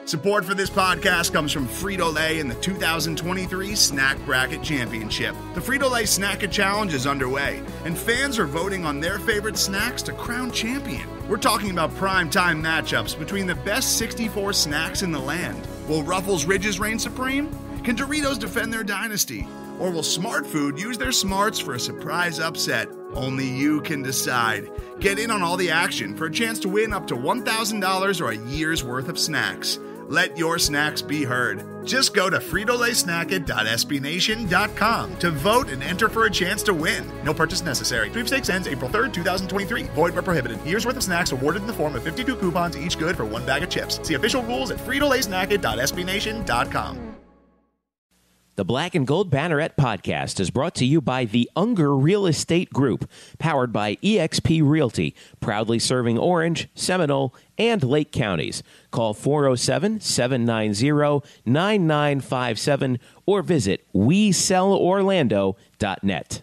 Support for this podcast comes from Frito-Lay in the 2023 Snack Bracket Championship. The Frito-Lay Snack-It Challenge is underway, and fans are voting on their favorite snacks to crown champion. We're talking about prime-time matchups between the best 64 snacks in the land. Will Ruffles Ridges reign supreme? Can Doritos defend their dynasty? Or will Smart Food use their smarts for a surprise upset? Only you can decide. Get in on all the action for a chance to win up to $1,000 or a year's worth of snacks. Let your snacks be heard. Just go to fritolaysnacket.sbnation.com to vote and enter for a chance to win. No purchase necessary. Sweepstakes ends April 3rd, 2023. Void where prohibited. Year's worth of snacks awarded in the form of 52 coupons, each good for one bag of chips. See official rules at fritolaysnacket.sbnation.com. The Black and Gold Banneret Podcast is brought to you by the Unger Real Estate Group, powered by eXp Realty, proudly serving Orange, Seminole, and Lake counties. Call 407-790-9957 or visit WeSellOrlando.net.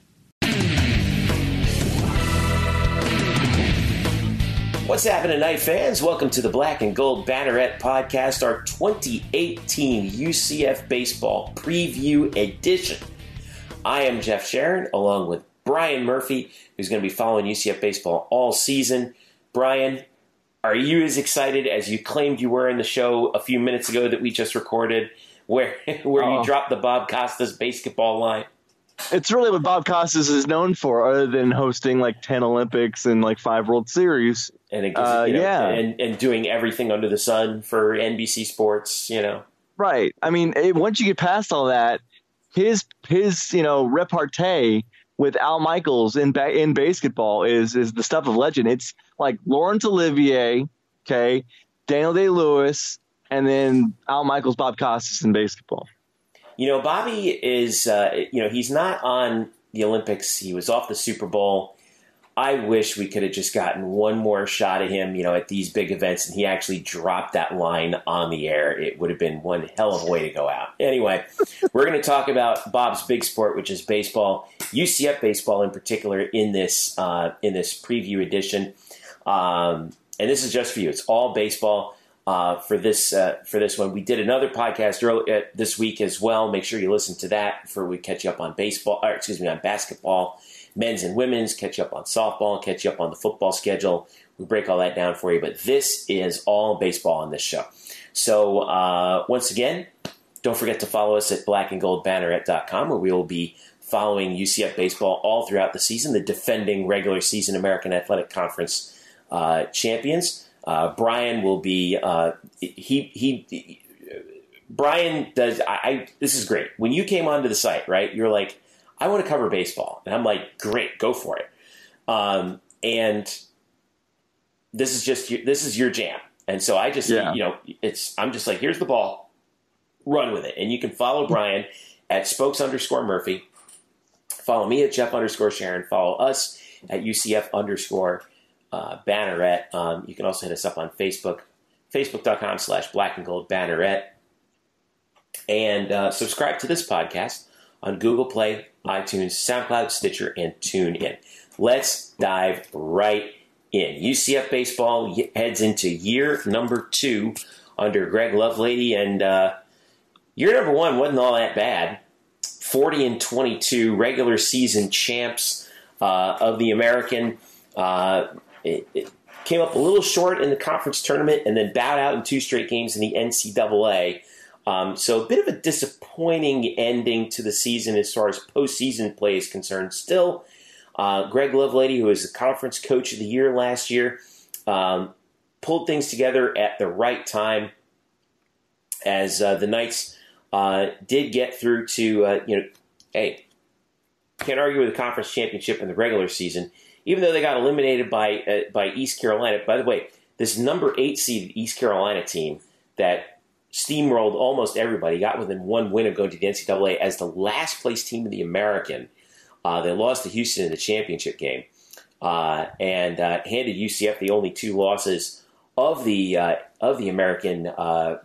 What's happening tonight, fans? Welcome to the Black and Gold Banneret Podcast, our 2018 UCF Baseball Preview Edition. I am Jeff Sharon, along with Brian Murphy, who's going to be following UCF Baseball all season. Brian, are you as excited as you claimed you were in the show a few minutes ago that we just recorded, where you dropped the Bob Costas basketball line? It's really what Bob Costas is known for, other than hosting like 10 Olympics and like 5 World Series. And it gives, and doing everything under the sun for NBC Sports, Right. I mean, once you get past all that, his repartee with Al Michaels in basketball is the stuff of legend. It's like Laurence Olivier, okay, Daniel Day-Lewis, and then Al Michaels, Bob Costas in basketball. Bobby is, he's not on the Olympics. He was off the Super Bowl. I wish we could have just gotten one more shot of him, at these big events, and he actually dropped that line on the air. It would have been one hell of a way to go out. Anyway, we're going to talk about Bob's big sport, which is baseball, UCF baseball in particular, in this preview edition. And this is just for you. It's all baseball. For this one, we did another podcast earlier this week as well. Make sure you listen to that before we catch you up on on basketball, men's and women's, catch you up on softball, catch you up on the football schedule. We break all that down for you, but this is all baseball on this show. So once again, don't forget to follow us at blackandgoldbanneret.com, where we will be following UCF baseball all throughout the season, the defending regular season American Athletic Conference champions. Brian will be, Brian does, this is great. When you came onto the site, right, you're like, I want to cover baseball. And I'm like, great, go for it. And this is your jam. And so I just, I'm just like, here's the ball, run with it. And you can follow Brian at spokes_Murphy. Follow me at Jeff_Sharon. Follow us at UCF_ Banneret. You can also hit us up on Facebook, facebook.com/blackandgoldbanneret. And subscribe to this podcast on Google Play, iTunes, SoundCloud, Stitcher, and TuneIn. Let's dive right in. UCF baseball heads into year number 2 under Greg Lovelady, and year number 1 wasn't all that bad. 40-22, regular season champs of the American. It came up a little short in the conference tournament and then bowed out in 2 straight games in the NCAA. So a bit of a disappointing ending to the season as far as postseason play is concerned. Still, Greg Lovelady, who was the conference coach of the year last year, pulled things together at the right time as the Knights did get through to, can't argue with the conference championship in the regular season, even though they got eliminated by East Carolina. By the way, this number 8 seeded East Carolina team that steamrolled almost everybody, got within 1 win of going to the NCAA as the last place team in the American. They lost to Houston in the championship game and handed UCF the only 2 losses of the American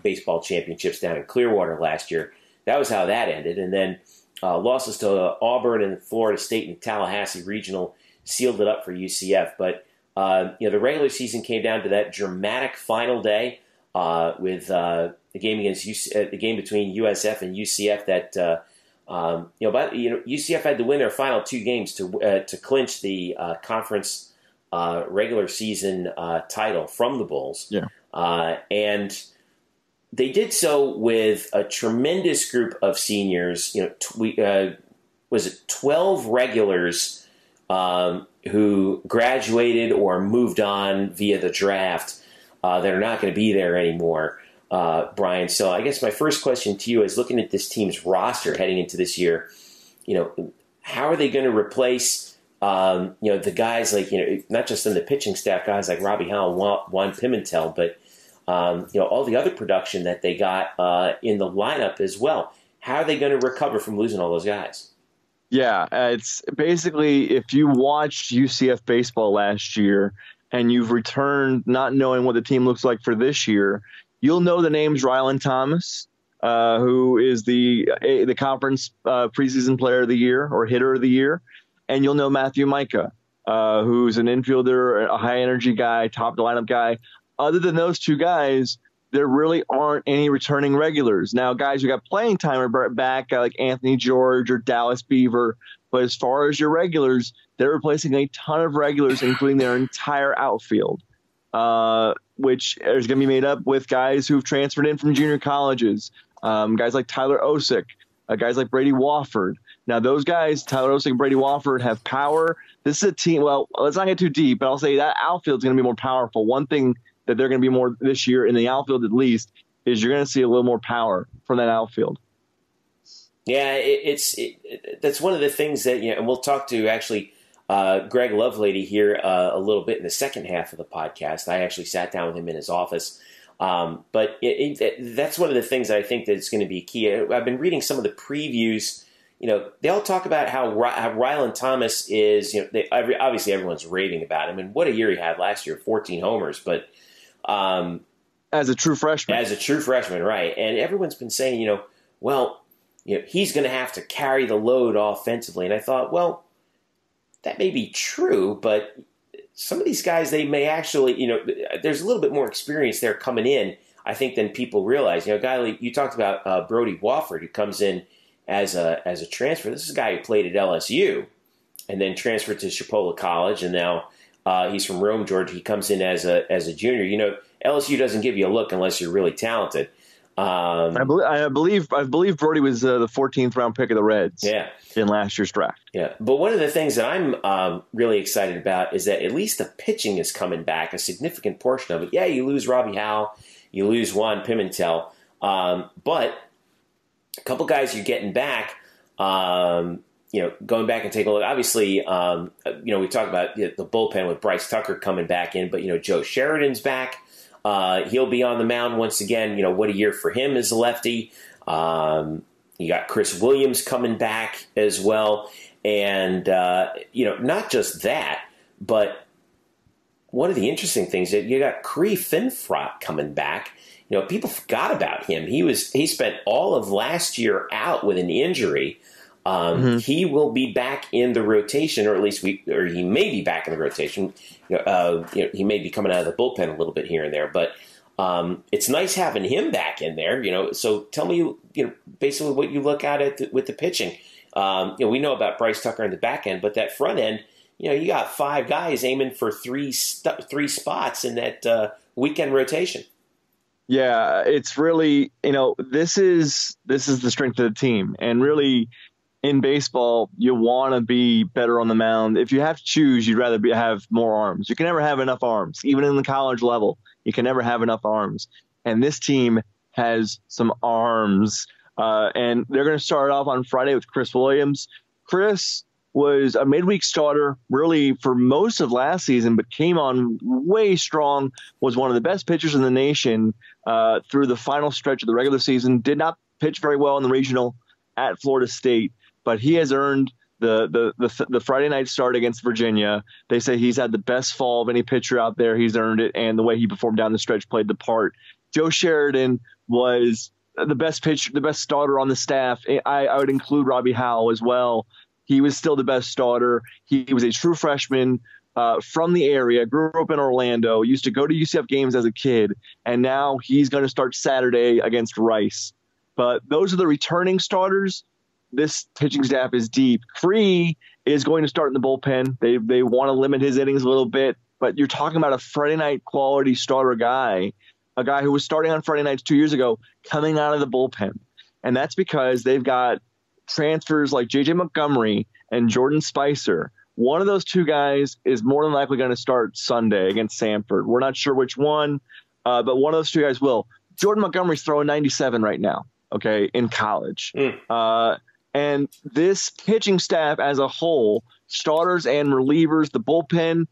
baseball championships down in Clearwater last year. That was how that ended. And then losses to Auburn and Florida State and Tallahassee Regional sealed it up for UCF. But the regular season came down to that dramatic final day with the game the game between USF and UCF that UCF had to win their final 2 games to clinch the conference regular season title from the Bulls. Yeah. And they did so with a tremendous group of seniors. Was it 12 regulars who graduated or moved on via the draft that are not going to be there anymore, Brian. So I guess my first question to you is, looking at this team's roster heading into this year, how are they going to replace the guys like, not just in the pitching staff, guys like Robbie Howell, Juan Pimentel, but all the other production that they got in the lineup as well. How are they going to recover from losing all those guys? Yeah, it's basically, if you watched UCF baseball last year and you've returned not knowing what the team looks like for this year, you'll know the names Rylan Thomas, who is the conference preseason player of the year or hitter of the year, and you'll know Matthew Micah, who's an infielder, a high-energy guy, top lineup guy. Other than those 2 guys, there really aren't any returning regulars. Now, guys who got playing time are back, like Anthony George or Dallas Beaver. But as far as your regulars, they're replacing a ton of regulars, including their entire outfield, which is going to be made up with guys who've transferred in from junior colleges, guys like Tyler Osick, guys like Brady Wofford. Now, those guys, Tyler Osick and Brady Wofford, have power. This is a team, well, let's not get too deep, but I'll say that outfield is going to be more powerful. One thing that they're going to be more this year in the outfield, at least, is you're going to see a little more power from that outfield. Yeah, that's one of the things that, and we'll talk to actually Greg Lovelady here a little bit in the second half of the podcast. I actually sat down with him in his office. But that's one of the things that I think that's going to be key. I've been reading some of the previews. They all talk about how Rylan Thomas is, obviously everyone's raving about him. And what a year he had last year, 14 homers. But as a true freshman. Right. And everyone's been saying, he's going to have to carry the load offensively. And I thought, well, that may be true, but some of these guys, they may actually, there's a little bit more experience there coming in, I think, than people realize. A guy like you talked about, Brody Wofford, who comes in as a transfer. This is a guy who played at LSU and then transferred to Chipola College, and now he's from Rome, Georgia. He comes in as a junior. LSU doesn't give you a look unless you're really talented. I believe Brody was the 14th round pick of the Reds. Yeah. In last year's draft. Yeah, but one of the things that I'm really excited about is that at least the pitching is coming back, a significant portion of it. Yeah, you lose Robbie Howell, you lose Juan Pimentel, but a couple guys you're getting back. Going back and take a look. Obviously, we talk about the bullpen with Bryce Tucker coming back in, but Joe Sheridan's back. He'll be on the mound once again. What a year for him as a lefty. You got Chris Williams coming back as well. And, not just that, but one of the interesting things that you got Cree Finfrott coming back. People forgot about him. He spent all of last year out with an injury. He will be back in the rotation, or at least he may be back in the rotation. He may be coming out of the bullpen a little bit here and there, but it's nice having him back in there. So tell me, basically what you look at with the pitching. We know about Bryce Tucker in the back end, but that front end, you got 5 guys aiming for three spots in that weekend rotation. Yeah, it's really, this is the strength of the team, and really. In baseball, you want to be better on the mound. If you have to choose, you'd rather have more arms. You can never have enough arms. Even in the college level, you can never have enough arms. And this team has some arms. And they're going to start off on Friday with Chris Williams. Chris was a midweek starter really for most of last season, but came on way strong, was one of the best pitchers in the nation through the final stretch of the regular season. Did not pitch very well in the regional at Florida State. But he has earned the Friday night start against Virginia. They say he's had the best fall of any pitcher out there. He's earned it, and the way he performed down the stretch played the part. Joe Sheridan was the best pitcher, the best starter on the staff. I would include Robbie Howell as well. He was still the best starter. He was a true freshman from the area, grew up in Orlando, used to go to UCF games as a kid, and now he's going to start Saturday against Rice. But those are the returning starters. This pitching staff is deep. Cree is going to start in the bullpen. They want to limit his innings a little bit, but you're talking about a Friday night quality starter guy, a guy who was starting on Friday nights 2 years ago, coming out of the bullpen. And that's because they've got transfers like J.J. Montgomery and Jordan Spicer. One of those two guys is more than likely going to start Sunday against Samford. We're not sure which one, but one of those two guys will. Jordan Montgomery's throwing 97 right now, okay, in college. And this pitching staff as a whole, starters and relievers, the bullpen,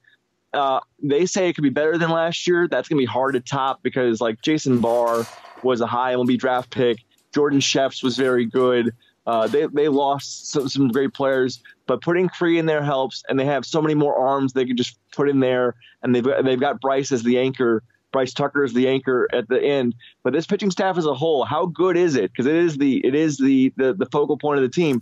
they say it could be better than last year. That's going to be hard to top because, like, Jason Barr was a high MLB draft pick. Jordan Shefts was very good. They lost some great players, but putting Cree in there helps, and they have so many more arms they can just put in there, and they've got Bryce as the anchor. Bryce Tucker is the anchor at the end. But this pitching staff as a whole, how good is it? Because it is the focal point of the team.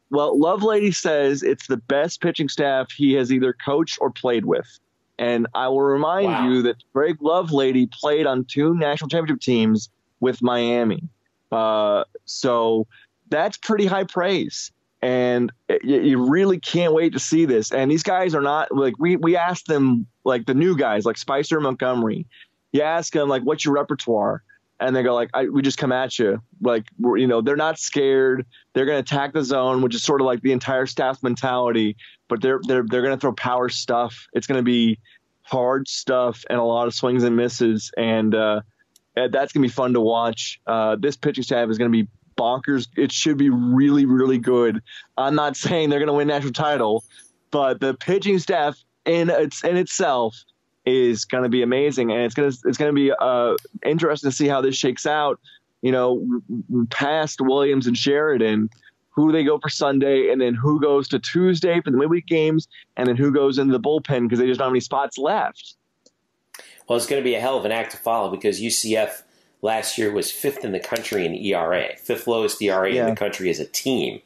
Well, Lovelady says it's the best pitching staff he has either coached or played with. And I will remind you that Greg Lovelady played on 2 national championship teams with Miami. So that's pretty high praise. And you really can't wait to see this. And these guys are not like we asked them, like the new guys like Spicer and Montgomery. You ask them, like, what's your repertoire? And they go, like, we just come at you. Like, they're not scared. They're going to attack the zone, which is sort of like the entire staff mentality. But they're going to throw power stuff. It's going to be hard stuff and a lot of swings and misses. And that's going to be fun to watch. This pitching staff is going to be bonkers. It should be really, really good. I'm not saying they're going to win national title, but the pitching staff in itself is going to be amazing, and it's going to be interesting to see how this shakes out. Past Williams and Sheridan, who they go for Sunday, and then who goes to Tuesday for the midweek games, and then who goes into the bullpen because they just don't have any spots left. Well, it's going to be a hell of an act to follow because UCF last year was 5th in the country in ERA, 5th lowest ERA in the country as a team.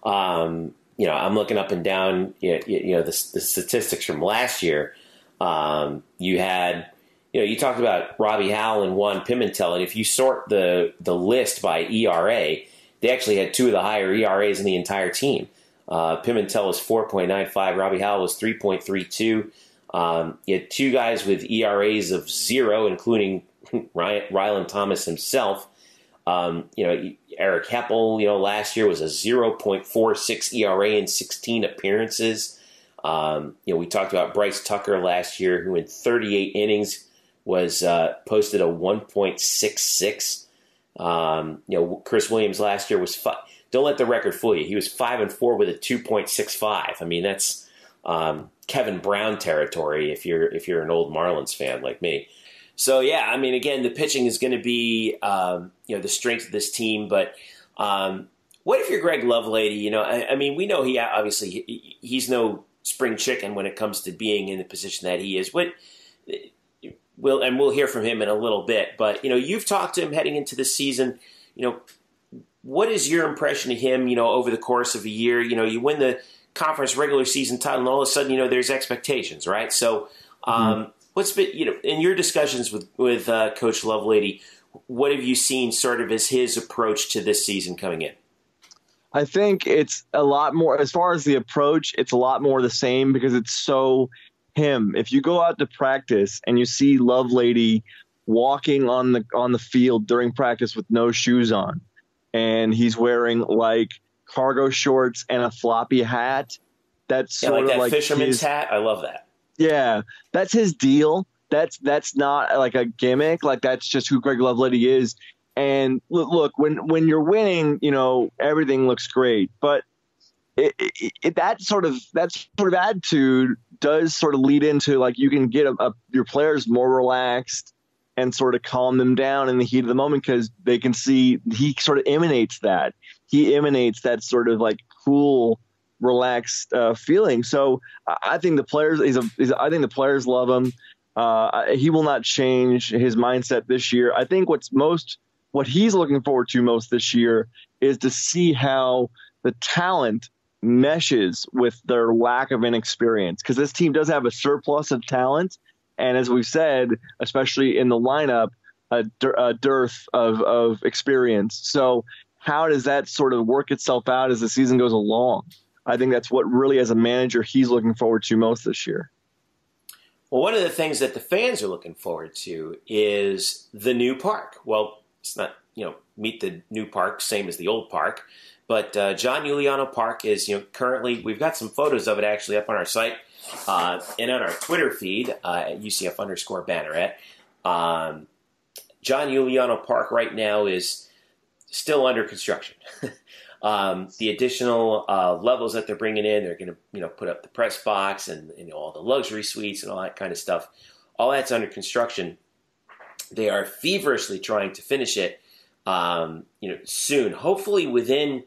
I'm looking up and down, the statistics from last year. You had, you talked about Robbie Howell and Juan Pimentel, and if you sort the list by ERA, they actually had 2 of the higher ERAs in the entire team. Pimentel was 4.95, Robbie Howell was 3.32. You had 2 guys with ERAs of 0, including Rylan Thomas himself. Eric Heppel, last year was a 0.46 ERA in 16 appearances. We talked about Bryce Tucker last year, who in 38 innings was posted a 1.66. Chris Williams last year was don't let the record fool you. He was 5-4 with a 2.65. I mean, that's Kevin Brown territory if you're an old Marlins fan like me. So yeah, I mean, again, the pitching is going to be the strength of this team. But what if you're Greg Lovelady? I mean, we know he's no spring chicken when it comes to being in the position that he is. We'll hear from him in a little bit, but you've talked to him heading into the season. What is your impression of him? Over the course of a year, you win the conference regular season title, and all of a sudden, there's expectations, right? So, what's been in your discussions with Coach Lovelady? What have you seen sort of as his approach to this season coming in? I think it's a lot more, as far as the approach, it's a lot more the same because it's so him. If you go out to practice and you see Lovelady walking on the field during practice with no shoes on, and he's wearing like cargo shorts and a floppy hat, that's sort of that like fisherman's hat. I love that. Yeah, that's his deal. That's not like a gimmick. Like that's just who Greg Lovelady is. And look, when you're winning, everything looks great. But that sort of attitude does sort of lead into like you can get your players more relaxed and sort of calm them down in the heat of the moment because they can see he sort of emanates that. He emanates that sort of like cool, relaxed feeling. So I think the players I think the players love him. He will not change his mindset this year. I think what he's looking forward to most this year is to see how the talent meshes with their lack of inexperience, because this team does have a surplus of talent. And as we've said, especially in the lineup, a dearth of experience. So how does that sort of work itself out as the season goes along? I think that's what really, as a manager, he's looking forward to most this year. Well, one of the things that the fans are looking forward to is the new park. Well, it's not, meet the new park, same as the old park. But John Euliano Park is, currently, we've got some photos of it actually up on our site and on our Twitter feed at UCF_Banneret. John Euliano Park right now is still under construction. The additional levels that they're bringing in, they're going to, put up the press box and all the luxury suites and all that kind of stuff. All that's under construction. They are feverishly trying to finish it, soon. Hopefully within,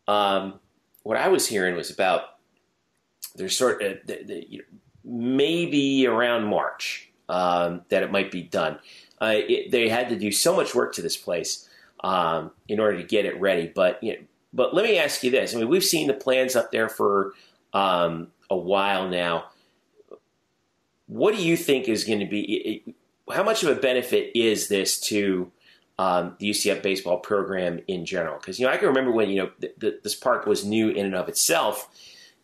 what I was hearing was about, there's sort of maybe around March that it might be done. They had to do so much work to this place in order to get it ready. But let me ask you this. I mean, we've seen the plans up there for a while now. What do you think is going to be – how much of a benefit is this to the UCF baseball program in general? Because, I can remember when, this park was new in and of itself.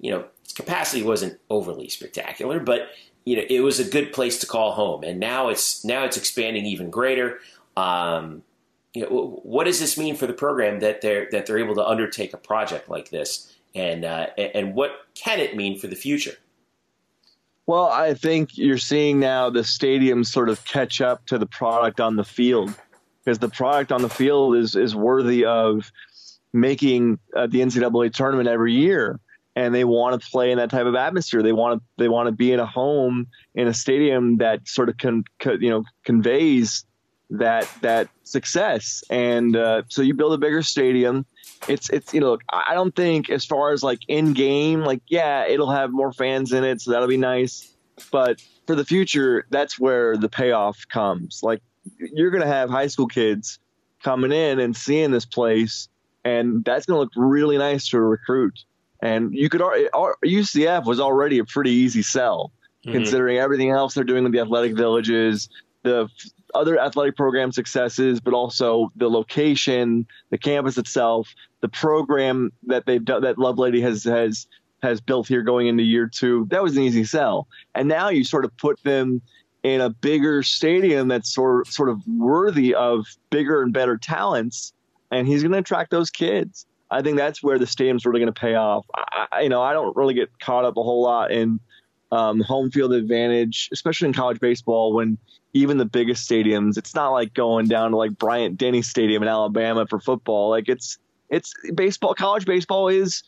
Its capacity wasn't overly spectacular, but – it was a good place to call home, and now it's expanding even greater. What does this mean for the program that they're able to undertake a project like this, and what can it mean for the future? Well, I think you're seeing now the stadium sort of catch up to the product on the field, because the product on the field is worthy of making the NCAA tournament every year. And they want to play in that type of atmosphere. They want to be in a home in a stadium that sort of conveys that success. And so you build a bigger stadium. It's I don't think, as far as like in game, it'll have more fans in it, so that'll be nice. But for the future, that's where the payoff comes. Like, you're going to have high school kids coming in and seeing this place, and that's going to look really nice to a recruit. And UCF was already a pretty easy sell, considering everything else they're doing with the athletic villages, the other athletic program successes, but also the location, the campus itself, the program that they've done, that Lovelady has built here going into year 2. That was an easy sell. And now you sort of put them in a bigger stadium that's sort of worthy of bigger and better talents, and he's going to attract those kids. I think that's where the stadium's really going to pay off. I don't really get caught up a whole lot in home field advantage, especially in college baseball, when even the biggest stadiums, it's not like going down to like Bryant-Denny Stadium in Alabama for football. Like, it's baseball. College baseball is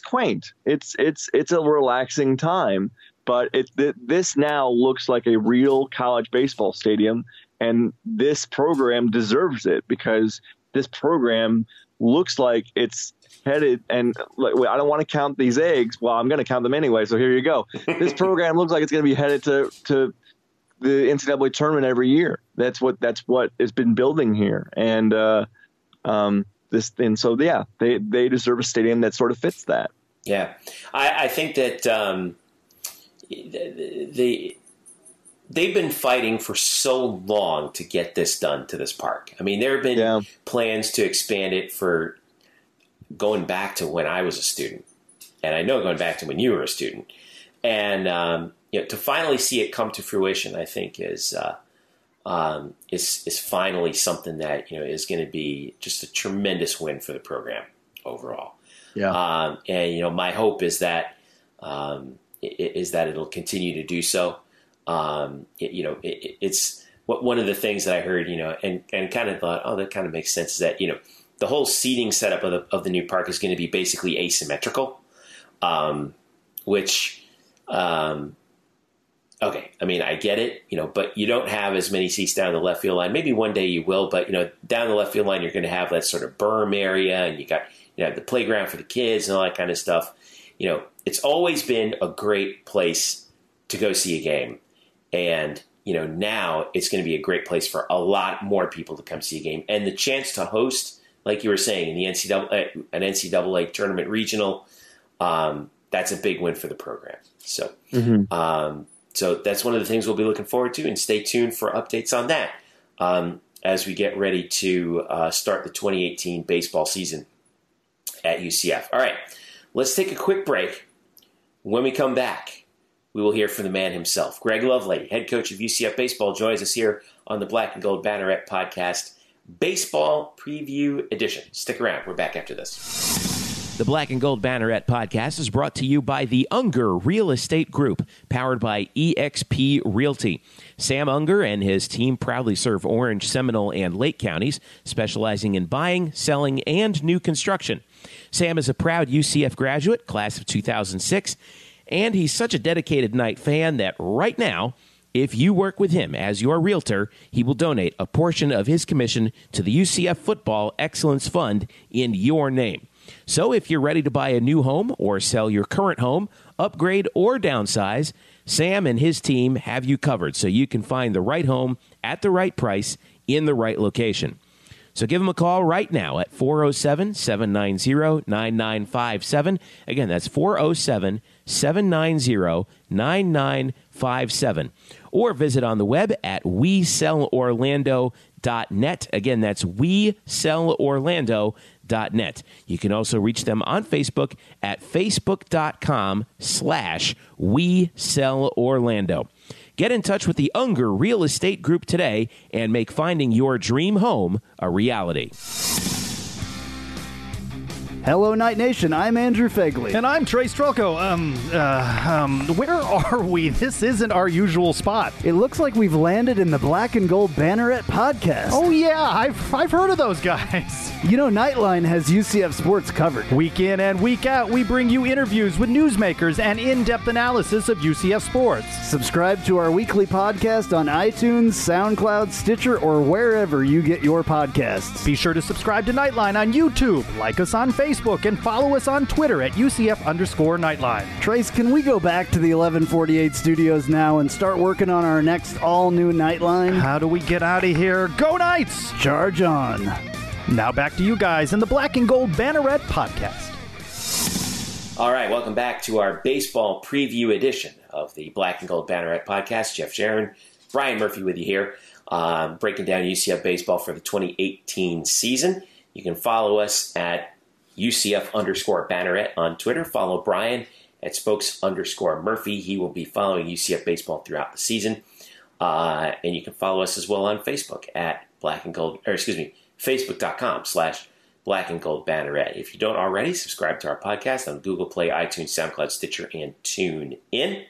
quaint. It's a relaxing time, but this now looks like a real college baseball stadium, and this program deserves it, because this program looks like it's headed, and I don't want to count these eggs. Well, I'm going to count them anyway, so here you go. This program looks like it's going to be headed to the NCAA tournament every year. That's what has been building here, and they deserve a stadium that sort of fits that. Yeah, I think that they've been fighting for so long to get this done to this park. I mean, there have been plans to expand it for going back to when I was a student, and I know going back to when you were a student. And to finally see it come to fruition, I think is finally something that is going to be just a tremendous win for the program overall. Yeah. And my hope is that it'll continue to do so. It's one of the things that I heard, and kind of thought, oh, that kind of makes sense, is that, the whole seating setup of the new park is going to be basically asymmetrical, which, okay, I mean, I get it, but you don't have as many seats down the left field line. Maybe one day you will, but, down the left field line, you're going to have that sort of berm area, and you got, the playground for the kids and all that kind of stuff. It's always been a great place to go see a game. And, now it's going to be a great place for a lot more people to come see a game. And the chance to host, like you were saying, in the NCAA tournament regional, that's a big win for the program. So, so that's one of the things we'll be looking forward to, and stay tuned for updates on that as we get ready to start the 2018 baseball season at UCF. All right, let's take a quick break. When we come back, we will hear from the man himself. Greg Lovelady, head coach of UCF Baseball, joins us here on the Black and Gold Banneret Podcast, Baseball Preview Edition. Stick around. We're back after this. The Black and Gold Banneret Podcast is brought to you by the Unger Real Estate Group, powered by eXp Realty. Sam Unger and his team proudly serve Orange, Seminole, and Lake counties, specializing in buying, selling, and new construction. Sam is a proud UCF graduate, class of 2006, and he's such a dedicated Knight fan that right now, if you work with him as your realtor, he will donate a portion of his commission to the UCF Football Excellence Fund in your name. So if you're ready to buy a new home or sell your current home, upgrade or downsize, Sam and his team have you covered so you can find the right home at the right price in the right location. So give him a call right now at 407-790-9957. Again, that's 407-790-9957. Or visit on the web at WeSellOrlando.net. Again, that's WeSellOrlando.net. You can also reach them on Facebook at facebook.com/WeSellOrlando. Get in touch with the Unger Real Estate Group today and make finding your dream home a reality. Hello, Night Nation. I'm Andrew Fegley. And I'm Trey Strelko. Where are we? This isn't our usual spot. It looks like we've landed in the Black and Gold Banneret Podcast. Oh, yeah. I've heard of those guys. You know, Nightline has UCF sports covered. Week in and week out, we bring you interviews with newsmakers and in-depth analysis of UCF sports. Subscribe to our weekly podcast on iTunes, SoundCloud, Stitcher, or wherever you get your podcasts. Be sure to subscribe to Nightline on YouTube, like us on Facebook, and follow us on Twitter at UCF_Nightline. Trace, can we go back to the 1148 studios now and start working on our next all-new Nightline? How do we get out of here? Go Knights! Charge on. Now back to you guys in the Black and Gold Banneret Podcast. All right, welcome back to our baseball preview edition of the Black and Gold Banneret Podcast. Jeff Sharon, Brian Murphy with you here, breaking down UCF baseball for the 2018 season. You can follow us at UCF_Banneret on Twitter. Follow Brian at Spokes_Murphy. He will be following UCF baseball throughout the season. And you can follow us as well on Facebook at Facebook.com/Black and Gold Banneret. If you don't already, subscribe to our podcast on Google Play, iTunes, SoundCloud, Stitcher, and TuneIn.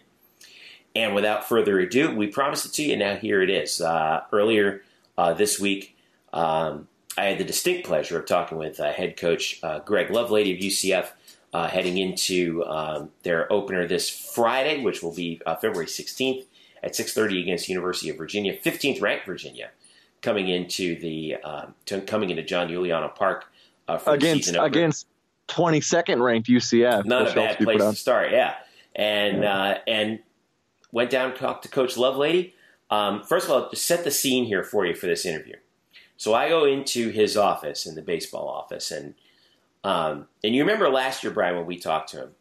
And without further ado, we promised it to you. Now here it is. Earlier this week, I had the distinct pleasure of talking with head coach Greg Lovelady of UCF heading into their opener this Friday, which will be February 16th at 6:30 against University of Virginia, 15th ranked Virginia, coming into John Euliano Park for the season opener. Against 22nd ranked UCF. Not a bad place to start, yeah. And went down and talked to Coach Lovelady. First of all, to set the scene here for you for this interview. So I go into his office, in the baseball office, and you remember last year, Brian, when we talked to him,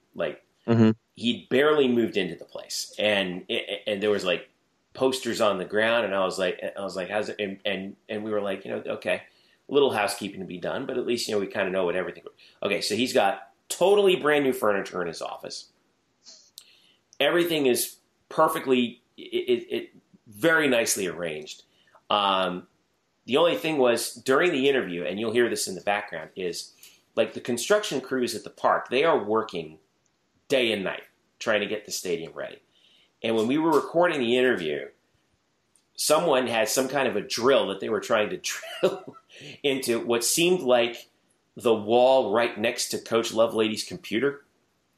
he'd barely moved into the place, and there was like posters on the ground, and I was like, how's it? And we were like, okay, a little housekeeping to be done, but at least we kind of know what everything. Okay, so he's got totally brand new furniture in his office. Everything is perfectly, very nicely arranged. The only thing was, during the interview, and you'll hear this in the background, is like the construction crews at the park, they are working day and night trying to get the stadium ready. And when we were recording the interview, someone had some kind of a drill that they were trying to drill into what seemed like the wall right next to Coach Lovelady's computer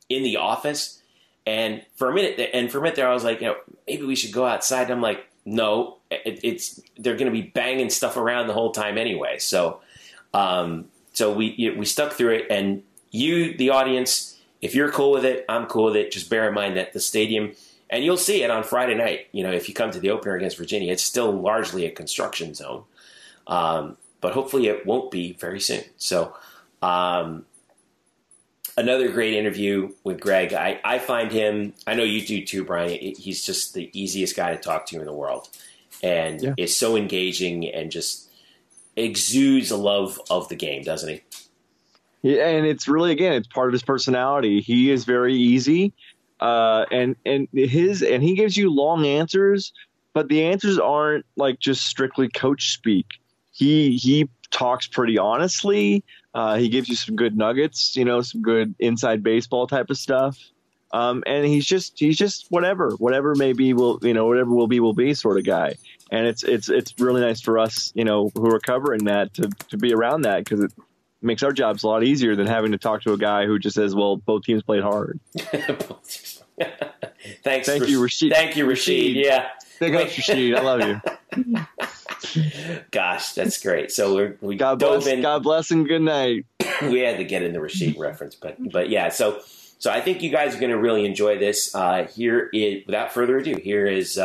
in the office. And for a minute there, I was like, maybe we should go outside. And I'm like, no, they're going to be banging stuff around the whole time anyway. So we stuck through it. And you, the audience, if you're cool with it, I'm cool with it. Just bear in mind that the stadium, and you'll see it on Friday night. If you come to the opener against Virginia, it's still largely a construction zone. But hopefully it won't be very soon. So Another great interview with Greg. I find him, I know you do too, Brian, he's just the easiest guy to talk to in the world. And is so engaging and just exudes a love of the game, doesn't he? Yeah, and it's really, again, it's part of his personality. He is very easy, and he gives you long answers, but the answers aren't like just strictly coach speak. He talks pretty honestly. He gives you some good nuggets, some good inside baseball type of stuff. And he's just whatever may be whatever will be sort of guy. And it's really nice for us, who are covering that to be around that, because it makes our jobs a lot easier than having to talk to a guy who just says, well, both teams played hard. Thank you, Rashid. Thank you, Rashid. Yeah. Big ups, Rashid. I love you. Gosh, that's great. So we God bless and good night. We had to get in the Rashid reference, but yeah. So I think you guys are going to really enjoy this. Without further ado, here is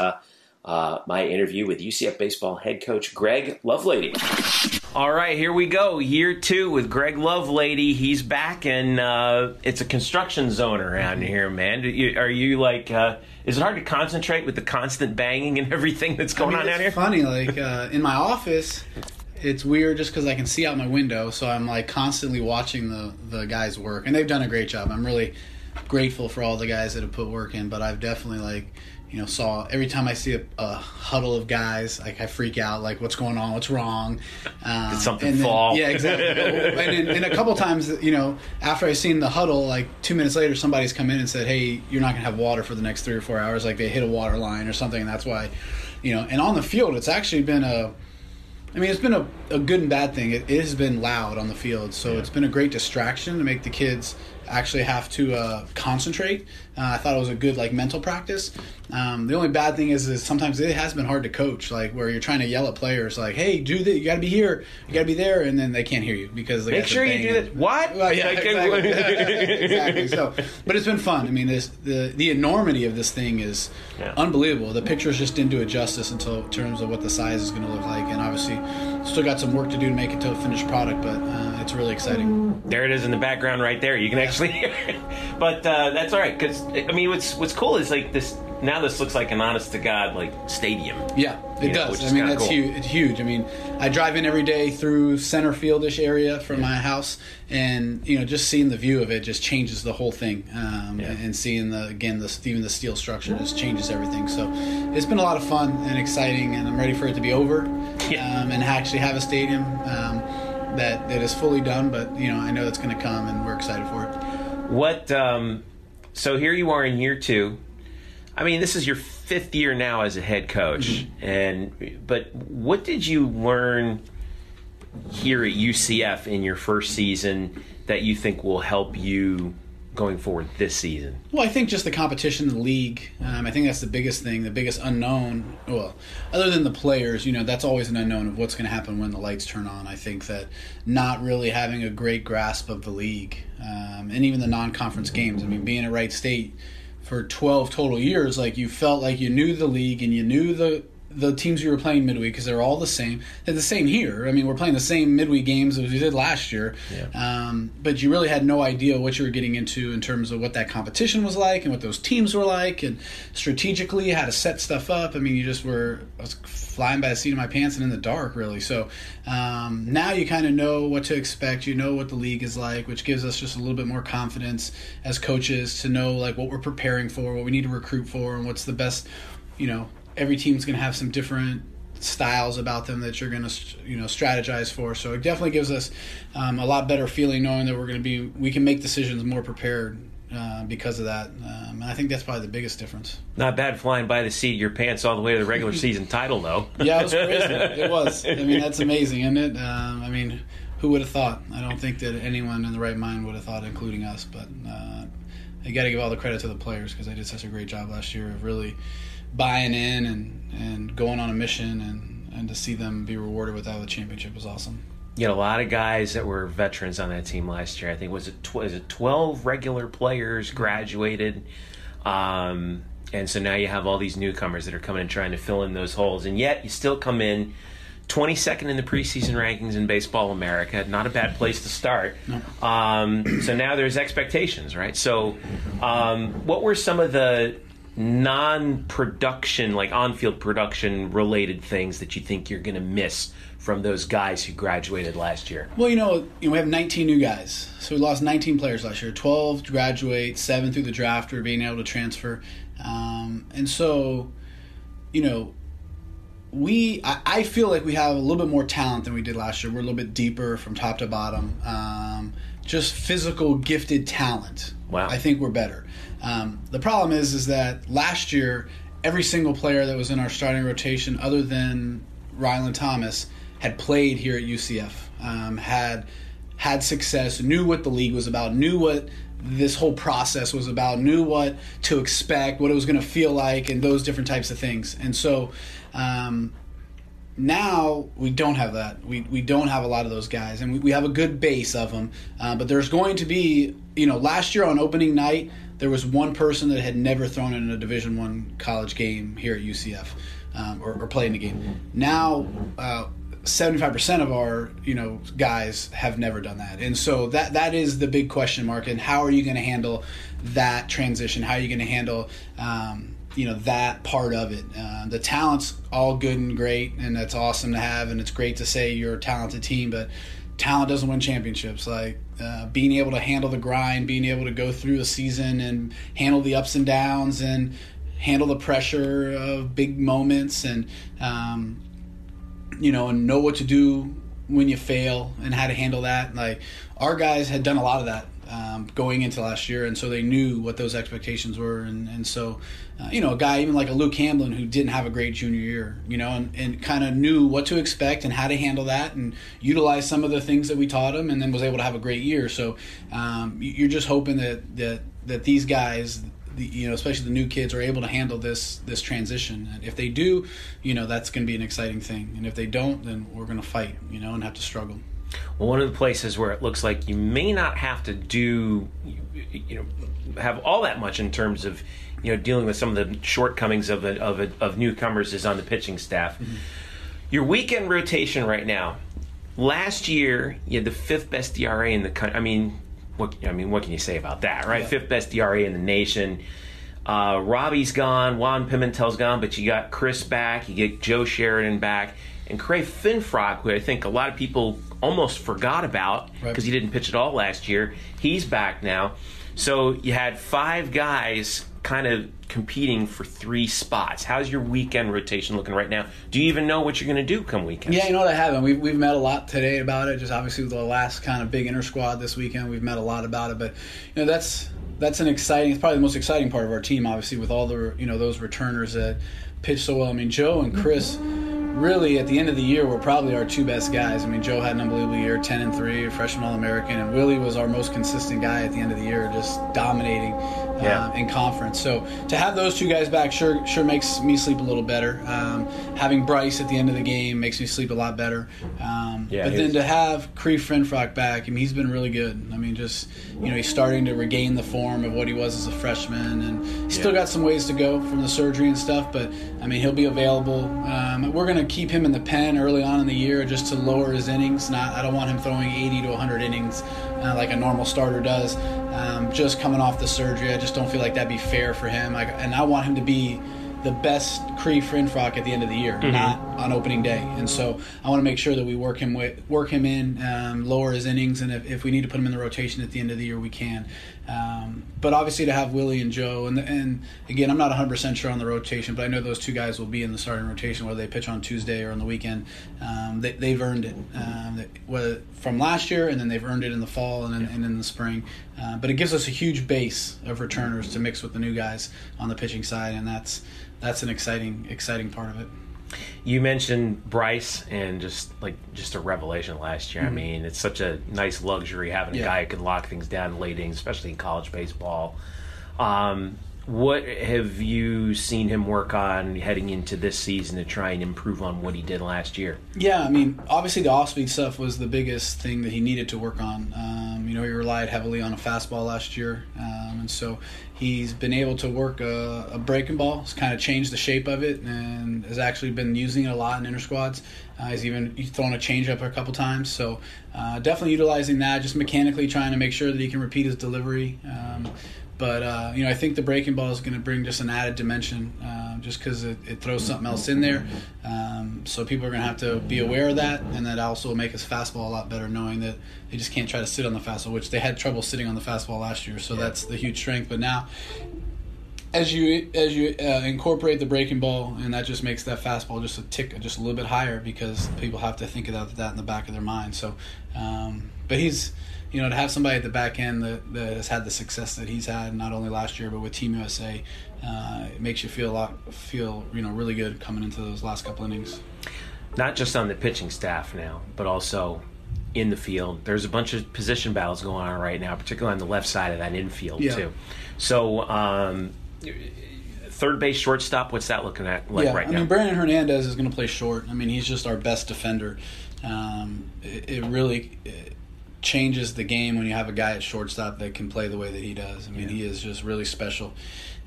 my interview with UCF Baseball head coach Greg Lovelady. All right, here we go. Year 2 with Greg Lovelady. He's back, and it's a construction zone around here, man. Are you like? Is it hard to concentrate with the constant banging and everything that's going on out here? It's funny, like in my office, it's weird just because I can see out my window, so I'm like constantly watching the guys work, and they've done a great job. I'm really grateful for all the guys that have put work in, but I've definitely saw every time I see a huddle of guys, like I freak out, like what's going on, what's wrong. Did something fall? Yeah, exactly. and a couple times, after I seen the huddle, like 2 minutes later, somebody's come in and said, hey, you're not going to have water for the next 3 or 4 hours. Like they hit a water line or something, and that's why, and on the field, it's actually been it's been a good and bad thing. It has been loud on the field, so it's been a great distraction to make the kids actually have to concentrate. I thought it was a good mental practice. The only bad thing is sometimes it has been hard to coach, like where you're trying to yell at players like, hey, do this, you got to be here, you got to be there, and then they can't hear you because they make sure you do that. What? Well, yeah, exactly. Exactly. So, but it's been fun. I mean, the enormity of this thing is unbelievable. The pictures just didn't do it justice in terms of what the size is going to look like, and obviously still got some work to do to make it to a finished product, but it's really exciting. There it is in the background right there. You can actually hear it. But that's all right, because what's cool is this. Now this looks like an honest-to-God stadium. Yeah, it does. That's cool. It's huge. I drive in every day through center field-ish area from my house, and just seeing the view of it just changes the whole thing. And seeing even the steel structure just changes everything. So it's been a lot of fun and exciting, and I'm ready for it to be over and actually have a stadium that is fully done. But I know it's going to come, and we're excited for it. So here you are in year 2. This is your 5th year now as a head coach, but what did you learn here at UCF in your first season that you think will help you going forward this season? Well, I think just the competition in the league. I think that's the biggest thing, the biggest unknown. Well, other than the players, that's always an unknown of what's going to happen when the lights turn on. I think that not really having a great grasp of the league and even the non-conference games. Being at Wright State for 12 total years, you felt like you knew the league and you knew the teams you were playing midweek because they're all the same. They're the same here. We're playing the same midweek games as we did last year. Yeah. But you really had no idea what you were getting into in terms of what that competition was like and what those teams were like, and strategically how to set stuff up. I was flying by the seat of my pants and in the dark, really. So now you kind of know what to expect. You know what the league is like, which gives us just a little bit more confidence as coaches to know what we're preparing for, what we need to recruit for, and what's the best, every team's going to have some different styles about them that you're going to, strategize for. So it definitely gives us a lot better feeling knowing that we can make decisions more prepared because of that. And I think that's probably the biggest difference. Not bad flying by the seat of your pants all the way to the regular season title, though. Yeah, it was crazy. It was. That's amazing, isn't it? Who would have thought? I don't think that anyone in the right mind would have thought, including us. But you got to give all the credit to the players because they did such a great job last year of really buying in and going on a mission, and to see them be rewarded with the championship was awesome. You had a lot of guys that were veterans on that team last year. I think was it 12 regular players graduated, and so now you have all these newcomers that are coming and trying to fill in those holes, and yet you still come in 22nd in the preseason rankings in Baseball America. Not a bad place to start. No. So now there's expectations, right? So what were some of the non-production, like on-field production related things that you think you're going to miss from those guys who graduated last year? Well, we have 19 new guys. So we lost 19 players last year. 12 to graduate, 7 through the draft or being able to transfer. And so, I feel like we have a little bit more talent than we did last year. We're a little bit deeper from top to bottom. Just physical, gifted talent. Wow. I think we're better. The problem is that last year, every single player that was in our starting rotation, other than Ryland Thomas, had played here at UCF, had success, knew what the league was about, knew what this whole process was about, knew what to expect, what it was going to feel like, and those different types of things. And so now we don't have that. We don't have a lot of those guys, and we have a good base of them. But there's going to be, last year on opening night, there was one person that had never thrown in a Division I college game here at UCF or played in a game. Now 75% of our guys have never done that, and so that is the big question mark. And how are you going to handle that transition? How are you going to handle that part of it? The talent's all good and great, and that's awesome to have, and it's great to say you're a talented team, but talent doesn't win championships. Like being able to handle the grind, being able to go through a season and handle the ups and downs and handle the pressure of big moments and and know what to do when you fail and how to handle that. Like our guys had done a lot of that going into last year, and so they knew what those expectations were. And so, a guy even like a Luke Hamlin who didn't have a great junior year, and kind of knew what to expect and how to handle that and utilize some of the things that we taught him, and then was able to have a great year. So you're just hoping that these guys, especially the new kids, are able to handle this transition. And if they do, that's going to be an exciting thing. And if they don't, then we're going to fight, and have to struggle. Well, one of the places where it looks like you may not have to do, have all that much in terms of, dealing with some of the shortcomings of newcomers is on the pitching staff. Mm-hmm. Your weekend rotation right now. Last year, you had the 5th best DRA in the country. What can you say about that, right? Yeah. 5th best DRA in the nation. Robbie's gone, Juan Pimentel's gone, but you got Chris back, you get Joe Sheridan back, and Craig Finfrock, who I think a lot of people almost forgot about because he didn't pitch at all last year. He's back now. So you had 5 guys kind of competing for 3 spots. How's your weekend rotation looking right now? Do you even know what you're going to do come weekend? Yeah, I haven't. We've met a lot today about it. Just obviously with the last kind of big inter squad this weekend, we've met a lot about it. But that's an exciting. It's probably the most exciting part of our team. Obviously, with all the those returners that pitch so well. Joe and Chris. Really, at the end of the year, were probably our 2 best guys. Joe had an unbelievable year, 10-3, freshman All-American, and Willie was our most consistent guy at the end of the year, just dominating in conference. So to have those 2 guys back sure makes me sleep a little better. Having Bryce at the end of the game makes me sleep a lot better. But then to have Cree Finfrock back, he's been really good. He's starting to regain the form of what he was as a freshman, and he's still got some ways to go from the surgery and stuff, but he'll be available. We're going to keep him in the pen early on in the year just to lower his innings. I don't want him throwing 80 to 100 innings like a normal starter does. Just coming off the surgery, I just don't feel like that'd be fair for him. And I want him to be the best Cree Finfrock at the end of the year, not on opening day. And so I want to make sure that we work him in, lower his innings, and if we need to put him in the rotation at the end of the year, we can. But obviously to have Willie and Joe, and again, I'm not 100% sure on the rotation, but I know those 2 guys will be in the starting rotation, whether they pitch on Tuesday or on the weekend. They've earned it from last year, and then they've earned it in the fall and in the spring. But it gives us a huge base of returners to mix with the new guys on the pitching side, and that's an exciting part of it. You mentioned Bryce, and just a revelation last year. Mm-hmm. It's such a nice luxury having a guy who can lock things down in late innings, especially in college baseball. What have you seen him work on heading into this season to try and improve on what he did last year? Yeah, I mean, obviously the off-speed stuff was the biggest thing that he needed to work on. He relied heavily on a fastball last year, and so he's been able to work a breaking ball. He's kind of changed the shape of it and has actually been using it a lot in inter-squads. He's thrown a changeup a couple times, so definitely utilizing that, just mechanically trying to make sure that he can repeat his delivery. But I think the breaking ball is going to bring just an added dimension, just because it throws something else in there. So people are going to have to be aware of that, and that also will make his fastball a lot better, knowing that they just can't try to sit on the fastball, which they had trouble sitting on the fastball last year. So that's the huge strength. But now, as you incorporate the breaking ball, and that just makes that fastball just a little bit higher, because people have to think about that in the back of their mind. So, but he's. To have somebody at the back end that has had the success that he's had, not only last year but with Team USA, it makes you feel really good coming into those last couple innings. Not just on the pitching staff now, but also in the field. There's a bunch of position battles going on right now, particularly on the left side of that infield too. So third base, shortstop, what's that looking at right now? Brandon Hernandez is going to play short. He's just our best defender. It really changes the game when you have a guy at shortstop that can play the way that he does. He is just really special.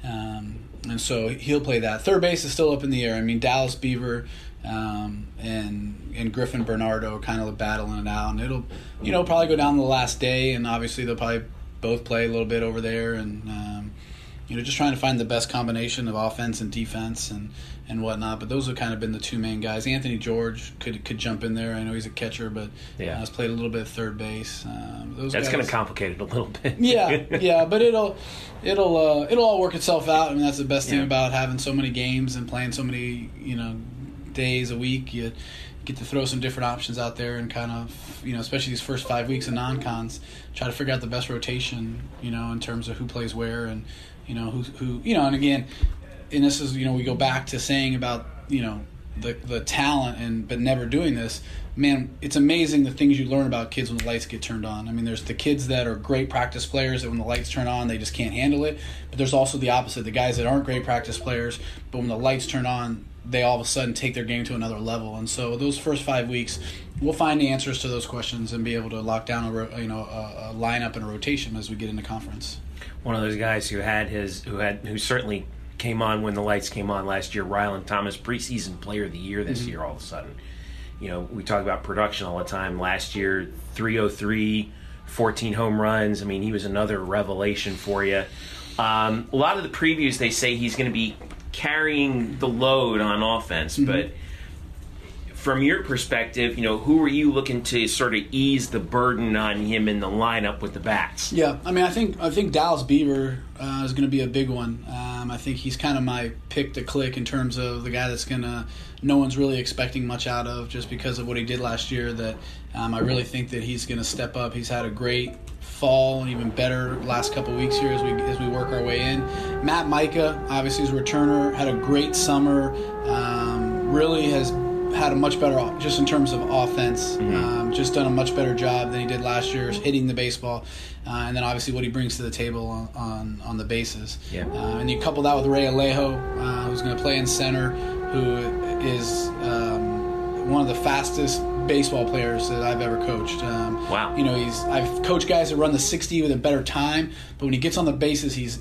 And so he'll play that. Third base is still up in the air. Dallas Beaver and Griffin Bernardo kind of battling it out. And it'll probably go down the last day, and obviously they'll probably both play a little bit over there. And, just trying to find the best combination of offense and defense and whatnot. But those have kind of been the two main guys. Anthony George could jump in there. I know he's a catcher, but has played a little bit of third base. That's going to complicate it a little bit. yeah, but it'll all work itself out. That's the best thing about having so many games and playing so many days a week. You get to throw some different options out there and kind of especially these first 5 weeks of non-cons, try to figure out the best rotation in terms of who plays where and who and again. And this is, we go back to saying about, the talent but never doing this. Man, it's amazing the things you learn about kids when the lights get turned on. There's the kids that are great practice players that when the lights turn on, they just can't handle it. But there's also the opposite, the guys that aren't great practice players, but when the lights turn on, they all of a sudden take their game to another level. And so those first 5 weeks, we'll find the answers to those questions and be able to lock down a lineup and a rotation as we get into conference. One of those guys who certainly came on when the lights came on last year, Rylan Thomas, preseason player of the year this year all of a sudden. We talk about production all the time. Last year, 303, 14 home runs. He was another revelation for you. A lot of the previews, they say he's going to be carrying the load on offense, but from your perspective, who are you looking to sort of ease the burden on him in the lineup with the bats? Yeah, I think Dallas Beaver is going to be a big one. I think he's kind of my pick to click in terms of the guy that's no one's really expecting much out of just because of what he did last year. That I really think that he's going to step up. He's had a great fall and even better last couple weeks here as we work our way in. Matt Micah, obviously, is a returner, had a great summer. Really has had a much better, just in terms of offense, just done a much better job than he did last year, hitting the baseball, and then obviously what he brings to the table on the bases. Yeah. And you couple that with Ray Alejo, who's going to play in center, who is one of the fastest baseball players that I've ever coached. Wow. I've coached guys that run the 60 with a better time, but when he gets on the bases,